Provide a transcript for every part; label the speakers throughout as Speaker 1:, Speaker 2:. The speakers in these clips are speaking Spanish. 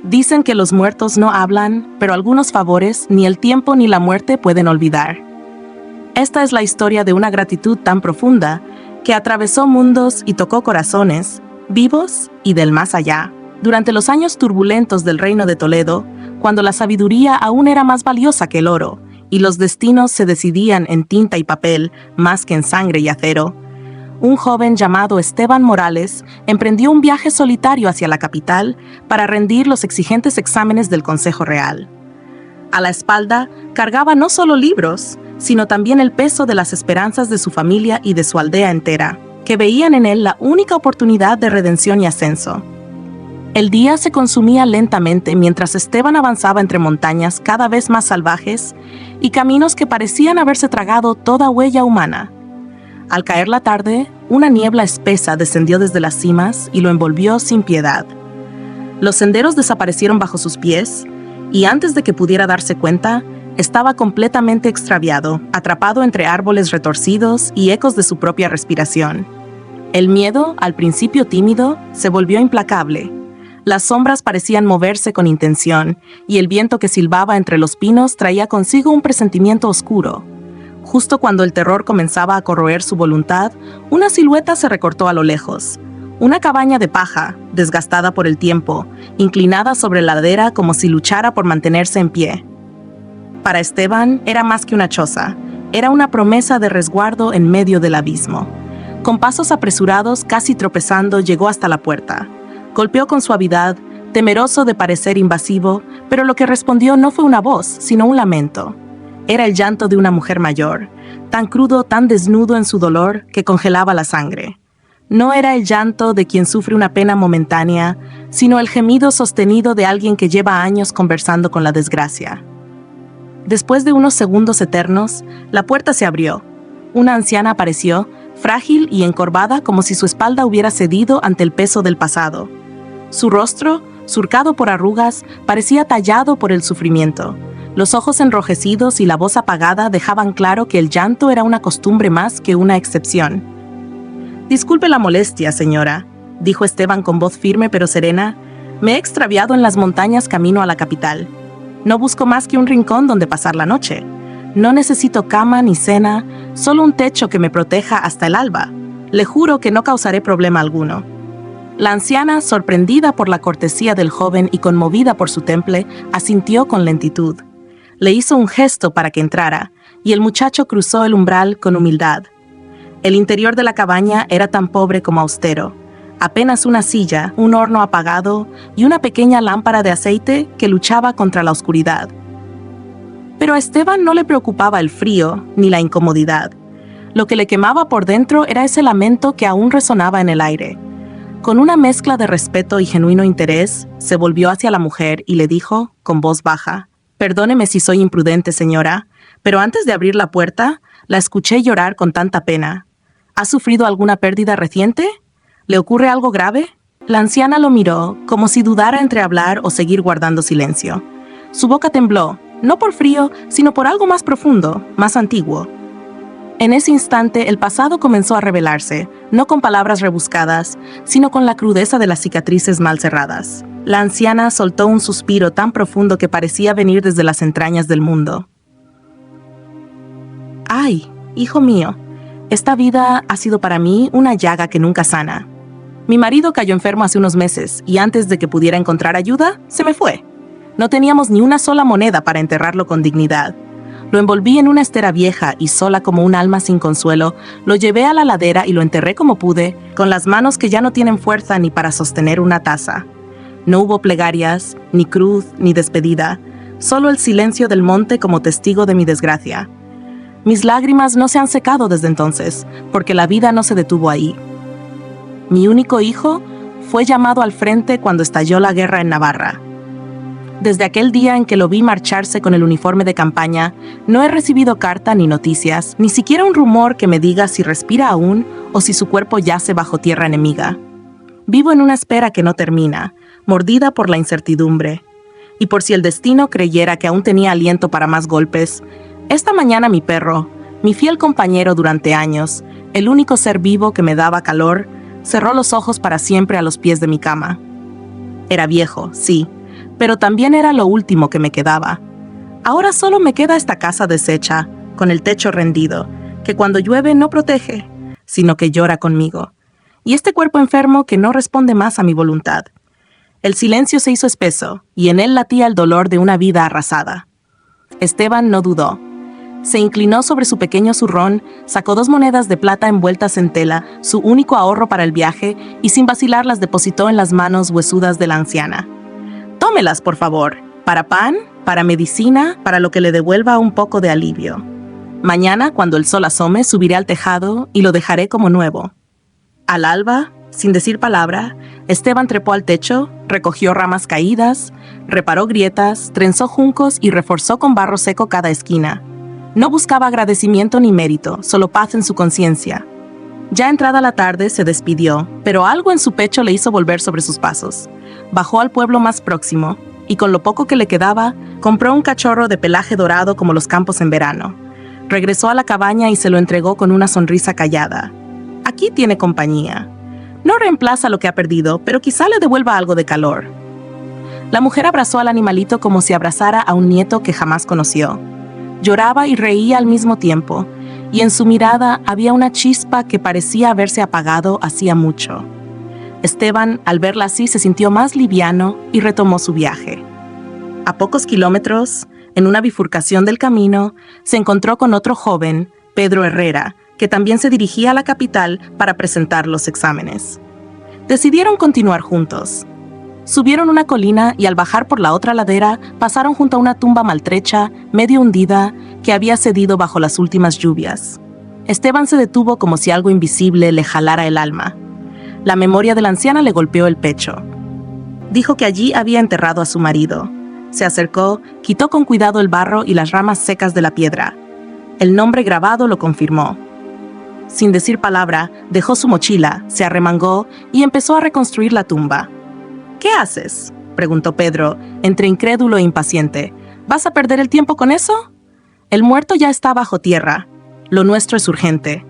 Speaker 1: Dicen que los muertos no hablan, pero algunos favores ni el tiempo ni la muerte pueden olvidar. Esta es la historia de una gratitud tan profunda que atravesó mundos y tocó corazones, vivos y del más allá. Durante los años turbulentos del Reino de Toledo, cuando la sabiduría aún era más valiosa que el oro, y los destinos se decidían en tinta y papel más que en sangre y acero, un joven llamado Esteban Morales emprendió un viaje solitario hacia la capital para rendir los exigentes exámenes del Consejo Real. A la espalda cargaba no solo libros, sino también el peso de las esperanzas de su familia y de su aldea entera, que veían en él la única oportunidad de redención y ascenso. El día se consumía lentamente mientras Esteban avanzaba entre montañas cada vez más salvajes y caminos que parecían haberse tragado toda huella humana. Al caer la tarde, una niebla espesa descendió desde las cimas y lo envolvió sin piedad. Los senderos desaparecieron bajo sus pies y antes de que pudiera darse cuenta, estaba completamente extraviado, atrapado entre árboles retorcidos y ecos de su propia respiración. El miedo, al principio tímido, se volvió implacable. Las sombras parecían moverse con intención, y el viento que silbaba entre los pinos traía consigo un presentimiento oscuro. Justo cuando el terror comenzaba a corroer su voluntad, una silueta se recortó a lo lejos. Una cabaña de paja, desgastada por el tiempo, inclinada sobre la ladera como si luchara por mantenerse en pie. Para Esteban era más que una choza, era una promesa de resguardo en medio del abismo. Con pasos apresurados, casi tropezando, llegó hasta la puerta. Golpeó con suavidad, temeroso de parecer invasivo, pero lo que respondió no fue una voz, sino un lamento. Era el llanto de una mujer mayor, tan crudo, tan desnudo en su dolor, que congelaba la sangre. No era el llanto de quien sufre una pena momentánea, sino el gemido sostenido de alguien que lleva años conversando con la desgracia. Después de unos segundos eternos, la puerta se abrió. Una anciana apareció, frágil y encorvada como si su espalda hubiera cedido ante el peso del pasado. Su rostro, surcado por arrugas, parecía tallado por el sufrimiento. Los ojos enrojecidos y la voz apagada dejaban claro que el llanto era una costumbre más que una excepción. «Disculpe la molestia, señora», dijo Esteban con voz firme pero serena. «Me he extraviado en las montañas camino a la capital. No busco más que un rincón donde pasar la noche. No necesito cama ni cena, solo un techo que me proteja hasta el alba. Le juro que no causaré problema alguno». La anciana, sorprendida por la cortesía del joven y conmovida por su temple, asintió con lentitud. Le hizo un gesto para que entrara, y el muchacho cruzó el umbral con humildad. El interior de la cabaña era tan pobre como austero. Apenas una silla, un horno apagado y una pequeña lámpara de aceite que luchaba contra la oscuridad. Pero a Esteban no le preocupaba el frío ni la incomodidad. Lo que le quemaba por dentro era ese lamento que aún resonaba en el aire. Con una mezcla de respeto y genuino interés, se volvió hacia la mujer y le dijo, con voz baja: «Perdóneme si soy imprudente, señora, pero antes de abrir la puerta, la escuché llorar con tanta pena. ¿Ha sufrido alguna pérdida reciente? ¿Le ocurre algo grave?» La anciana lo miró, como si dudara entre hablar o seguir guardando silencio. Su boca tembló, no por frío, sino por algo más profundo, más antiguo. En ese instante, el pasado comenzó a revelarse, no con palabras rebuscadas, sino con la crudeza de las cicatrices mal cerradas. La anciana soltó un suspiro tan profundo que parecía venir desde las entrañas del mundo. «Ay, hijo mío, esta vida ha sido para mí una llaga que nunca sana. Mi marido cayó enfermo hace unos meses y antes de que pudiera encontrar ayuda, se me fue. No teníamos ni una sola moneda para enterrarlo con dignidad. Lo envolví en una estera vieja y sola como un alma sin consuelo, lo llevé a la ladera y lo enterré como pude, con las manos que ya no tienen fuerza ni para sostener una taza. No hubo plegarias, ni cruz, ni despedida, solo el silencio del monte como testigo de mi desgracia. Mis lágrimas no se han secado desde entonces, porque la vida no se detuvo ahí. Mi único hijo fue llamado al frente cuando estalló la guerra en Navarra. Desde aquel día en que lo vi marcharse con el uniforme de campaña, no he recibido carta ni noticias, ni siquiera un rumor que me diga si respira aún o si su cuerpo yace bajo tierra enemiga. Vivo en una espera que no termina, mordida por la incertidumbre. Y por si el destino creyera que aún tenía aliento para más golpes, esta mañana mi perro, mi fiel compañero durante años, el único ser vivo que me daba calor, cerró los ojos para siempre a los pies de mi cama. Era viejo, sí, pero también era lo último que me quedaba. Ahora solo me queda esta casa deshecha, con el techo rendido, que cuando llueve no protege, sino que llora conmigo, y este cuerpo enfermo que no responde más a mi voluntad. El silencio se hizo espeso, y en él latía el dolor de una vida arrasada. Esteban no dudó. Se inclinó sobre su pequeño zurrón, sacó 2 monedas de plata envueltas en tela, su único ahorro para el viaje, y sin vacilar las depositó en las manos huesudas de la anciana. «Tómelas, por favor, para pan, para medicina, para lo que le devuelva un poco de alivio. Mañana, cuando el sol asome, subiré al tejado y lo dejaré como nuevo». Al alba, sin decir palabra, Esteban trepó al techo, recogió ramas caídas, reparó grietas, trenzó juncos y reforzó con barro seco cada esquina. No buscaba agradecimiento ni mérito, solo paz en su conciencia. Ya entrada la tarde se despidió, pero algo en su pecho le hizo volver sobre sus pasos. Bajó al pueblo más próximo, y con lo poco que le quedaba, compró un cachorro de pelaje dorado como los campos en verano. Regresó a la cabaña y se lo entregó con una sonrisa callada. Aquí tiene compañía. No reemplaza lo que ha perdido, pero quizá le devuelva algo de calor. La mujer abrazó al animalito como si abrazara a un nieto que jamás conoció. Lloraba y reía al mismo tiempo, y en su mirada había una chispa que parecía haberse apagado hacía mucho. Esteban, al verla así, se sintió más liviano y retomó su viaje. A pocos kilómetros, en una bifurcación del camino, se encontró con otro joven, Pedro Herrera, que también se dirigía a la capital para presentar los exámenes. Decidieron continuar juntos. Subieron una colina y al bajar por la otra ladera pasaron junto a una tumba maltrecha, medio hundida, que había cedido bajo las últimas lluvias. Esteban se detuvo como si algo invisible le jalara el alma. La memoria de la anciana le golpeó el pecho. Dijo que allí había enterrado a su marido. Se acercó, quitó con cuidado el barro y las ramas secas de la piedra. El nombre grabado lo confirmó. Sin decir palabra, dejó su mochila, se arremangó y empezó a reconstruir la tumba. «¿Qué haces?», preguntó Pedro, entre incrédulo e impaciente. «¿Vas a perder el tiempo con eso?». «El muerto ya está bajo tierra. Lo nuestro es urgente.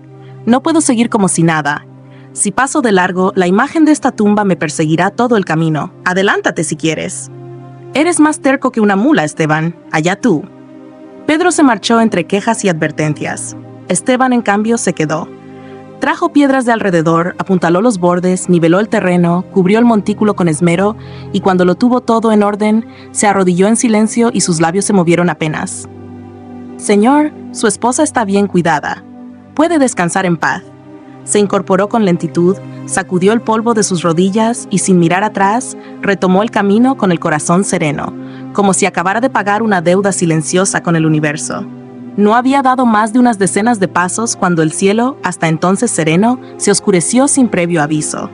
Speaker 1: No puedo seguir como si nada. Si paso de largo, la imagen de esta tumba me perseguirá todo el camino. Adelántate si quieres». «Eres más terco que una mula, Esteban. Allá tú». Pedro se marchó entre quejas y advertencias. Esteban, en cambio, se quedó. Trajo piedras de alrededor, apuntaló los bordes, niveló el terreno, cubrió el montículo con esmero, y cuando lo tuvo todo en orden, se arrodilló en silencio y sus labios se movieron apenas. «Señor, su esposa está bien cuidada. Puede descansar en paz». Se incorporó con lentitud, sacudió el polvo de sus rodillas y sin mirar atrás, retomó el camino con el corazón sereno, como si acabara de pagar una deuda silenciosa con el universo. No había dado más de unas decenas de pasos cuando el cielo, hasta entonces sereno, se oscureció sin previo aviso.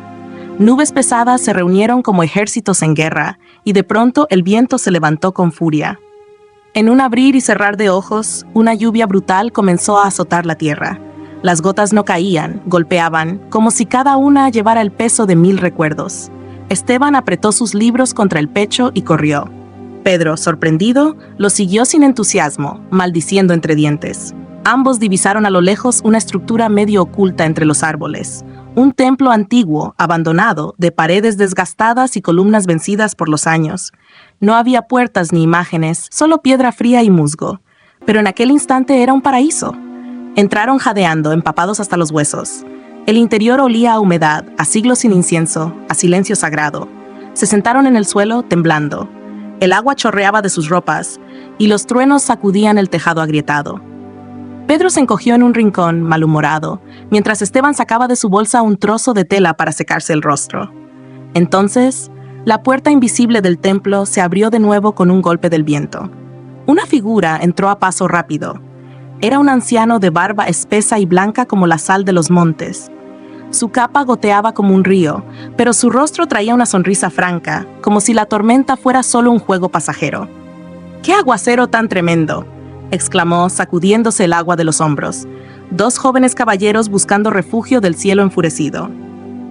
Speaker 1: Nubes pesadas se reunieron como ejércitos en guerra, y de pronto el viento se levantó con furia. En un abrir y cerrar de ojos, una lluvia brutal comenzó a azotar la tierra. Las gotas no caían, golpeaban, como si cada una llevara el peso de 1000 recuerdos. Esteban apretó sus libros contra el pecho y corrió. Pedro, sorprendido, lo siguió sin entusiasmo, maldiciendo entre dientes. Ambos divisaron a lo lejos una estructura medio oculta entre los árboles. Un templo antiguo, abandonado, de paredes desgastadas y columnas vencidas por los años. No había puertas ni imágenes, solo piedra fría y musgo. Pero en aquel instante era un paraíso. Entraron jadeando, empapados hasta los huesos. El interior olía a humedad, a siglos sin incienso, a silencio sagrado. Se sentaron en el suelo, temblando. El agua chorreaba de sus ropas, y los truenos sacudían el tejado agrietado. Pedro se encogió en un rincón, malhumorado, mientras Esteban sacaba de su bolsa un trozo de tela para secarse el rostro. Entonces, la puerta invisible del templo se abrió de nuevo con un golpe del viento. Una figura entró a paso rápido. Era un anciano de barba espesa y blanca como la sal de los montes. Su capa goteaba como un río, pero su rostro traía una sonrisa franca, como si la tormenta fuera solo un juego pasajero. «¡Qué aguacero tan tremendo!», exclamó, sacudiéndose el agua de los hombros. 2 jóvenes caballeros buscando refugio del cielo enfurecido.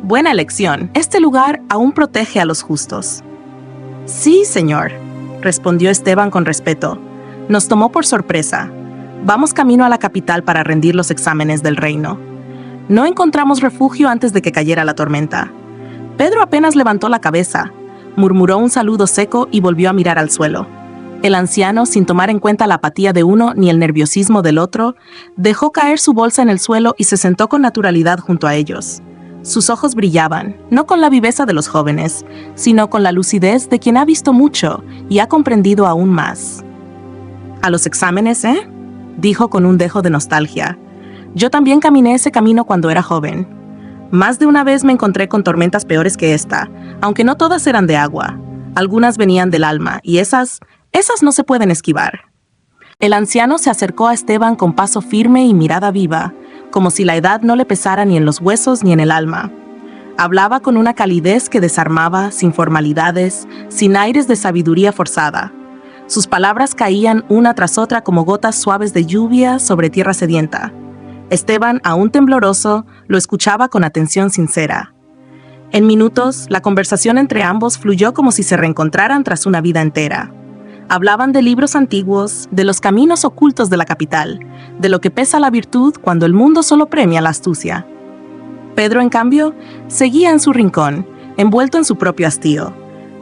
Speaker 1: «Buena elección. Este lugar aún protege a los justos». «Sí, señor», respondió Esteban con respeto. «Nos tomó por sorpresa. Vamos camino a la capital para rendir los exámenes del reino». No encontramos refugio antes de que cayera la tormenta. Pedro apenas levantó la cabeza. Murmuró un saludo seco y volvió a mirar al suelo. El anciano, sin tomar en cuenta la apatía de uno ni el nerviosismo del otro, dejó caer su bolsa en el suelo y se sentó con naturalidad junto a ellos. Sus ojos brillaban, no con la viveza de los jóvenes, sino con la lucidez de quien ha visto mucho y ha comprendido aún más. «¿A los exámenes, dijo con un dejo de nostalgia. «Yo también caminé ese camino cuando era joven. Más de una vez me encontré con tormentas peores que esta, aunque no todas eran de agua. Algunas venían del alma, y esas no se pueden esquivar». El anciano se acercó a Esteban con paso firme y mirada viva, como si la edad no le pesara ni en los huesos ni en el alma. Hablaba con una calidez que desarmaba, sin formalidades, sin aires de sabiduría forzada. Sus palabras caían una tras otra como gotas suaves de lluvia sobre tierra sedienta. Esteban, aún tembloroso, lo escuchaba con atención sincera. En minutos, la conversación entre ambos fluyó como si se reencontraran tras una vida entera. Hablaban de libros antiguos, de los caminos ocultos de la capital, de lo que pesa la virtud cuando el mundo solo premia la astucia. Pedro, en cambio, seguía en su rincón, envuelto en su propio hastío.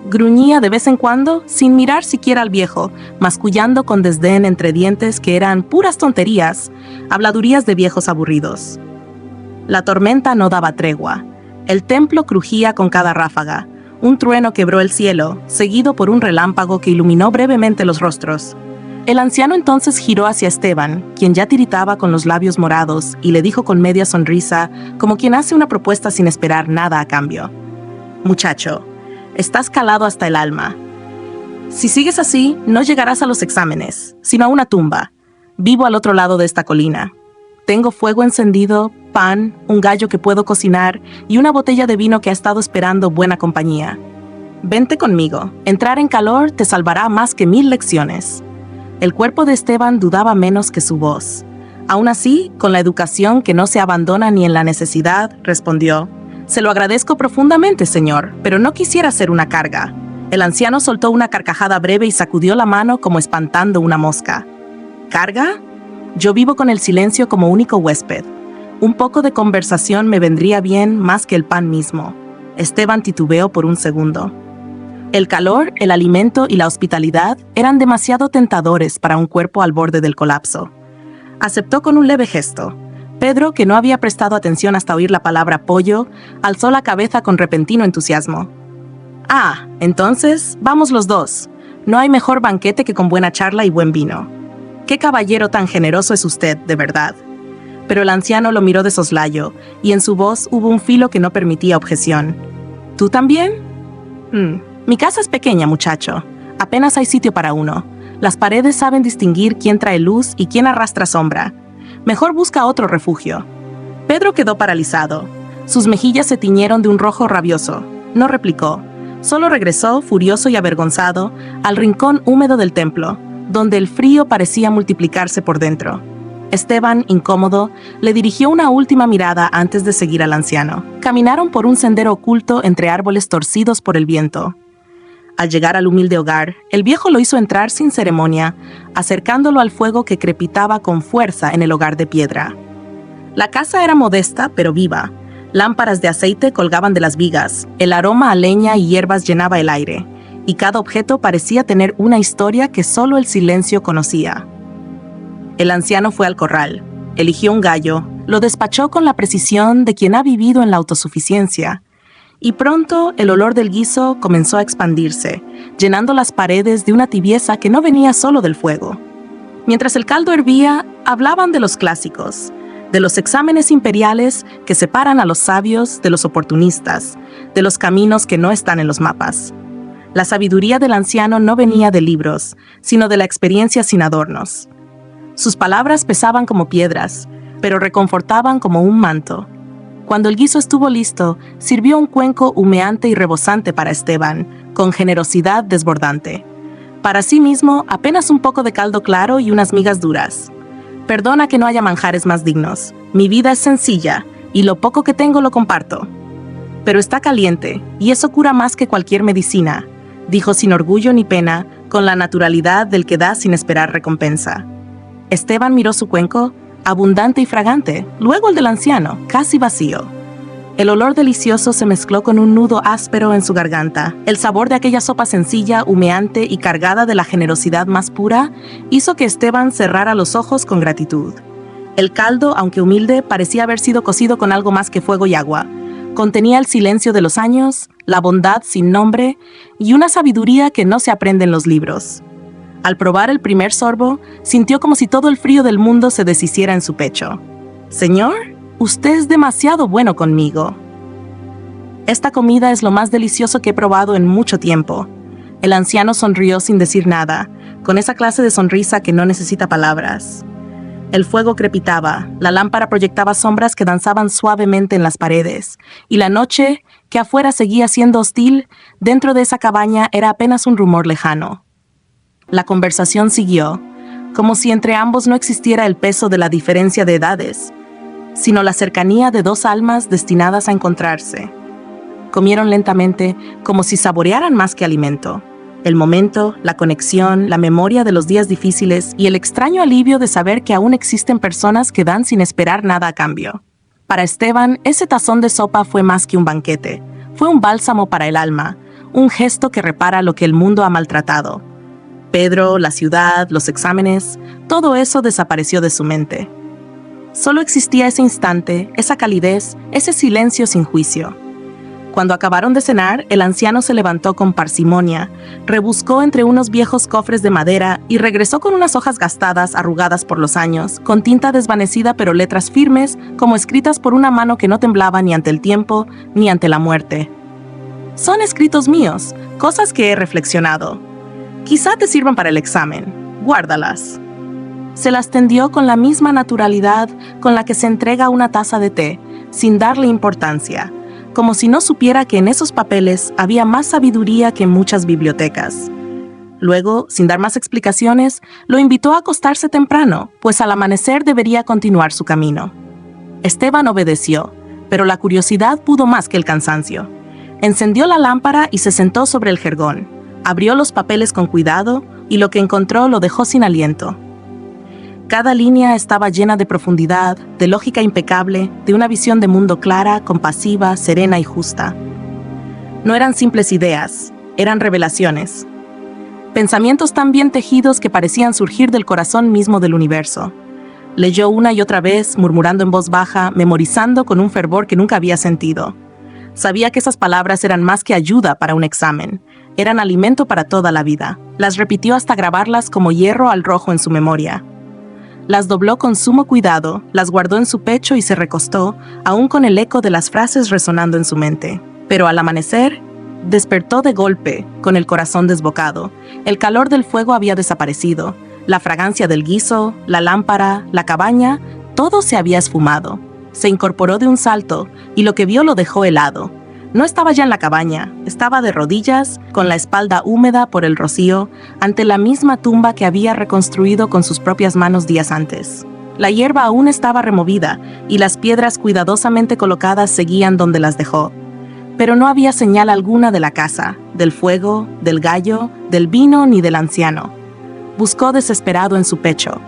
Speaker 1: Gruñía de vez en cuando, sin mirar siquiera al viejo, mascullando con desdén entre dientes que eran puras tonterías, habladurías de viejos aburridos. La tormenta no daba tregua. El templo crujía con cada ráfaga. Un trueno quebró el cielo, seguido por un relámpago que iluminó brevemente los rostros. El anciano entonces giró hacia Esteban, quien ya tiritaba con los labios morados, y le dijo con media sonrisa, como quien hace una propuesta sin esperar nada a cambio: «Muchacho, estás calado hasta el alma. Si sigues así, no llegarás a los exámenes, sino a una tumba. Vivo al otro lado de esta colina. Tengo fuego encendido, pan, un gallo que puedo cocinar y una botella de vino que ha estado esperando buena compañía. Vente conmigo. Entrar en calor te salvará más que 1000 lecciones». El cuerpo de Esteban dudaba menos que su voz. Aún así, con la educación que no se abandona ni en la necesidad, respondió: «Se lo agradezco profundamente, señor, pero no quisiera ser una carga». El anciano soltó una carcajada breve y sacudió la mano como espantando una mosca. «¿Carga? Yo vivo con el silencio como único huésped. Un poco de conversación me vendría bien más que el pan mismo». Esteban titubeó por un segundo. El calor, el alimento y la hospitalidad eran demasiado tentadores para un cuerpo al borde del colapso. Aceptó con un leve gesto. Pedro, que no había prestado atención hasta oír la palabra pollo, alzó la cabeza con repentino entusiasmo. «Ah, entonces, vamos los dos. No hay mejor banquete que con buena charla y buen vino. Qué caballero tan generoso es usted, de verdad». Pero el anciano lo miró de soslayo, y en su voz hubo un filo que no permitía objeción. «¿Tú también?» Mi casa es pequeña, muchacho. Apenas hay sitio para uno. Las paredes saben distinguir quién trae luz y quién arrastra sombra. Mejor busca otro refugio». Pedro quedó paralizado. Sus mejillas se tiñeron de un rojo rabioso. No replicó. Solo regresó, furioso y avergonzado, al rincón húmedo del templo, donde el frío parecía multiplicarse por dentro. Esteban, incómodo, le dirigió una última mirada antes de seguir al anciano. Caminaron por un sendero oculto entre árboles torcidos por el viento. Al llegar al humilde hogar, el viejo lo hizo entrar sin ceremonia, acercándolo al fuego que crepitaba con fuerza en el hogar de piedra. La casa era modesta, pero viva. Lámparas de aceite colgaban de las vigas, el aroma a leña y hierbas llenaba el aire, y cada objeto parecía tener una historia que solo el silencio conocía. El anciano fue al corral, eligió un gallo, lo despachó con la precisión de quien ha vivido en la autosuficiencia, y pronto el olor del guiso comenzó a expandirse, llenando las paredes de una tibieza que no venía solo del fuego. Mientras el caldo hervía, hablaban de los clásicos, de los exámenes imperiales que separan a los sabios de los oportunistas, de los caminos que no están en los mapas. La sabiduría del anciano no venía de libros, sino de la experiencia sin adornos. Sus palabras pesaban como piedras, pero reconfortaban como un manto. Cuando el guiso estuvo listo, sirvió un cuenco humeante y rebosante para Esteban, con generosidad desbordante. Para sí mismo, apenas un poco de caldo claro y unas migas duras. «Perdona que no haya manjares más dignos. Mi vida es sencilla, y lo poco que tengo lo comparto. Pero está caliente, y eso cura más que cualquier medicina», dijo sin orgullo ni pena, con la naturalidad del que da sin esperar recompensa. Esteban miró su cuenco, abundante y fragante, luego el del anciano, casi vacío. El olor delicioso se mezcló con un nudo áspero en su garganta. El sabor de aquella sopa sencilla, humeante y cargada de la generosidad más pura, hizo que Esteban cerrara los ojos con gratitud. El caldo, aunque humilde, parecía haber sido cocido con algo más que fuego y agua. Contenía el silencio de los años, la bondad sin nombre y una sabiduría que no se aprende en los libros. Al probar el primer sorbo, sintió como si todo el frío del mundo se deshiciera en su pecho. «Señor, usted es demasiado bueno conmigo». «Esta comida es lo más delicioso que he probado en mucho tiempo». El anciano sonrió sin decir nada, con esa clase de sonrisa que no necesita palabras. El fuego crepitaba, la lámpara proyectaba sombras que danzaban suavemente en las paredes, y la noche, que afuera seguía siendo hostil, dentro de esa cabaña era apenas un rumor lejano. La conversación siguió, como si entre ambos no existiera el peso de la diferencia de edades, sino la cercanía de dos almas destinadas a encontrarse. Comieron lentamente, como si saborearan más que alimento. El momento, la conexión, la memoria de los días difíciles y el extraño alivio de saber que aún existen personas que dan sin esperar nada a cambio. Para Esteban, ese tazón de sopa fue más que un banquete. Fue un bálsamo para el alma, un gesto que repara lo que el mundo ha maltratado. Pedro, la ciudad, los exámenes, todo eso desapareció de su mente. Solo existía ese instante, esa calidez, ese silencio sin juicio. Cuando acabaron de cenar, el anciano se levantó con parsimonia, rebuscó entre unos viejos cofres de madera y regresó con unas hojas gastadas, arrugadas por los años, con tinta desvanecida pero letras firmes, como escritas por una mano que no temblaba ni ante el tiempo ni ante la muerte. «Son escritos míos, cosas que he reflexionado. Quizá te sirvan para el examen. Guárdalas». Se las tendió con la misma naturalidad con la que se entrega una taza de té, sin darle importancia, como si no supiera que en esos papeles había más sabiduría que en muchas bibliotecas. Luego, sin dar más explicaciones, lo invitó a acostarse temprano, pues al amanecer debería continuar su camino. Esteban obedeció, pero la curiosidad pudo más que el cansancio. Encendió la lámpara y se sentó sobre el jergón. Abrió los papeles con cuidado y lo que encontró lo dejó sin aliento. Cada línea estaba llena de profundidad, de lógica impecable, de una visión de mundo clara, compasiva, serena y justa. No eran simples ideas, eran revelaciones. Pensamientos tan bien tejidos que parecían surgir del corazón mismo del universo. Leyó una y otra vez, murmurando en voz baja, memorizando con un fervor que nunca había sentido. Sabía que esas palabras eran más que ayuda para un examen, eran alimento para toda la vida. Las repitió hasta grabarlas como hierro al rojo en su memoria. Las dobló con sumo cuidado, las guardó en su pecho y se recostó, aún con el eco de las frases resonando en su mente. Pero al amanecer, despertó de golpe, con el corazón desbocado. El calor del fuego había desaparecido, la fragancia del guiso, la lámpara, la cabaña, todo se había esfumado. Se incorporó de un salto y lo que vio lo dejó helado. No estaba ya en la cabaña, estaba de rodillas, con la espalda húmeda por el rocío, ante la misma tumba que había reconstruido con sus propias manos días antes. La hierba aún estaba removida y las piedras cuidadosamente colocadas seguían donde las dejó. Pero no había señal alguna de la casa, del fuego, del gallo, del vino ni del anciano. Buscó desesperado en su pecho.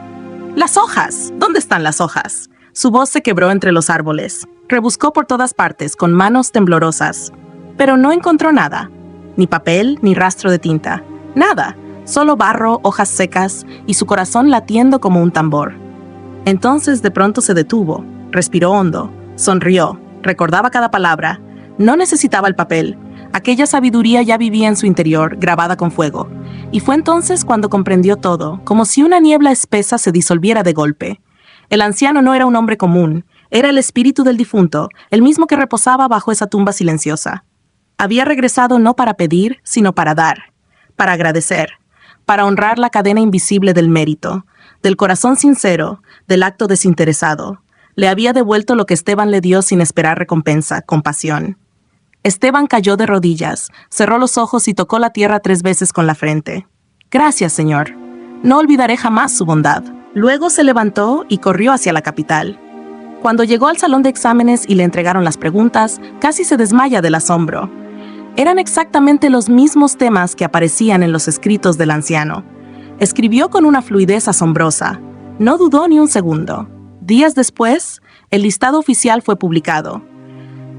Speaker 1: «¡Las hojas! ¿Dónde están las hojas?». Su voz se quebró entre los árboles. Rebuscó por todas partes, con manos temblorosas. Pero no encontró nada. Ni papel, ni rastro de tinta. Nada. Solo barro, hojas secas y su corazón latiendo como un tambor. Entonces de pronto se detuvo. Respiró hondo. Sonrió. Recordaba cada palabra. No necesitaba el papel. Aquella sabiduría ya vivía en su interior, grabada con fuego. Y fue entonces cuando comprendió todo, como si una niebla espesa se disolviera de golpe. El anciano no era un hombre común, era el espíritu del difunto, el mismo que reposaba bajo esa tumba silenciosa. Había regresado no para pedir, sino para dar, para agradecer, para honrar la cadena invisible del mérito, del corazón sincero, del acto desinteresado. Le había devuelto lo que Esteban le dio sin esperar recompensa, compasión. Esteban cayó de rodillas, cerró los ojos y tocó la tierra 3 veces con la frente. «Gracias, Señor. No olvidaré jamás su bondad». Luego se levantó y corrió hacia la capital. Cuando llegó al salón de exámenes y le entregaron las preguntas, casi se desmaya del asombro. Eran exactamente los mismos temas que aparecían en los escritos del anciano. Escribió con una fluidez asombrosa. No dudó ni un segundo. Días después, el listado oficial fue publicado.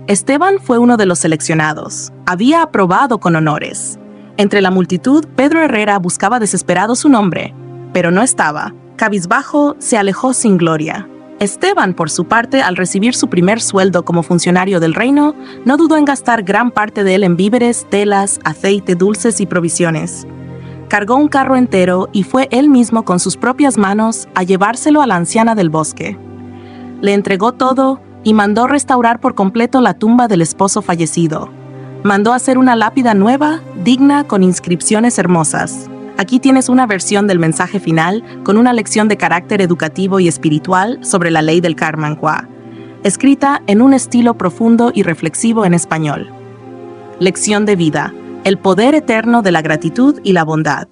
Speaker 1: Esteban fue uno de los seleccionados. Había aprobado con honores. Entre la multitud, Pedro Herrera buscaba desesperado su nombre, pero no estaba. Cabizbajo, se alejó sin gloria. Esteban, por su parte, al recibir su primer sueldo como funcionario del reino, no dudó en gastar gran parte de él en víveres, telas, aceite, dulces y provisiones. Cargó un carro entero y fue él mismo con sus propias manos a llevárselo a la anciana del bosque. Le entregó todo y mandó restaurar por completo la tumba del esposo fallecido. Mandó hacer una lápida nueva, digna, con inscripciones hermosas. Aquí tienes una versión del mensaje final con una lección de carácter educativo y espiritual sobre la ley del karma, escrita en un estilo profundo y reflexivo en español. Lección de vida: el poder eterno de la gratitud y la bondad.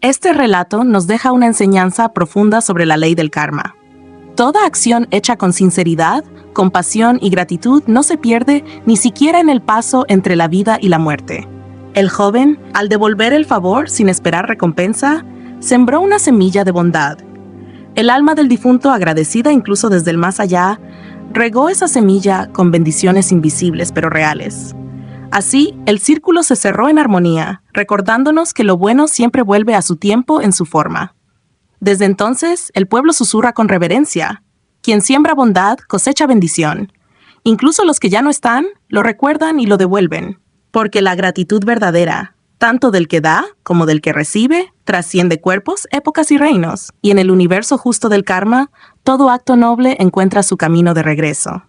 Speaker 1: Este relato nos deja una enseñanza profunda sobre la ley del karma. Toda acción hecha con sinceridad, compasión y gratitud no se pierde ni siquiera en el paso entre la vida y la muerte. El joven, al devolver el favor sin esperar recompensa, sembró una semilla de bondad. El alma del difunto, agradecida incluso desde el más allá, regó esa semilla con bendiciones invisibles pero reales. Así, el círculo se cerró en armonía, recordándonos que lo bueno siempre vuelve a su tiempo en su forma. Desde entonces, el pueblo susurra con reverencia: quien siembra bondad cosecha bendición. Incluso los que ya no están, lo recuerdan y lo devuelven. Porque la gratitud verdadera, tanto del que da como del que recibe, trasciende cuerpos, épocas y reinos. Y en el universo justo del karma, todo acto noble encuentra su camino de regreso.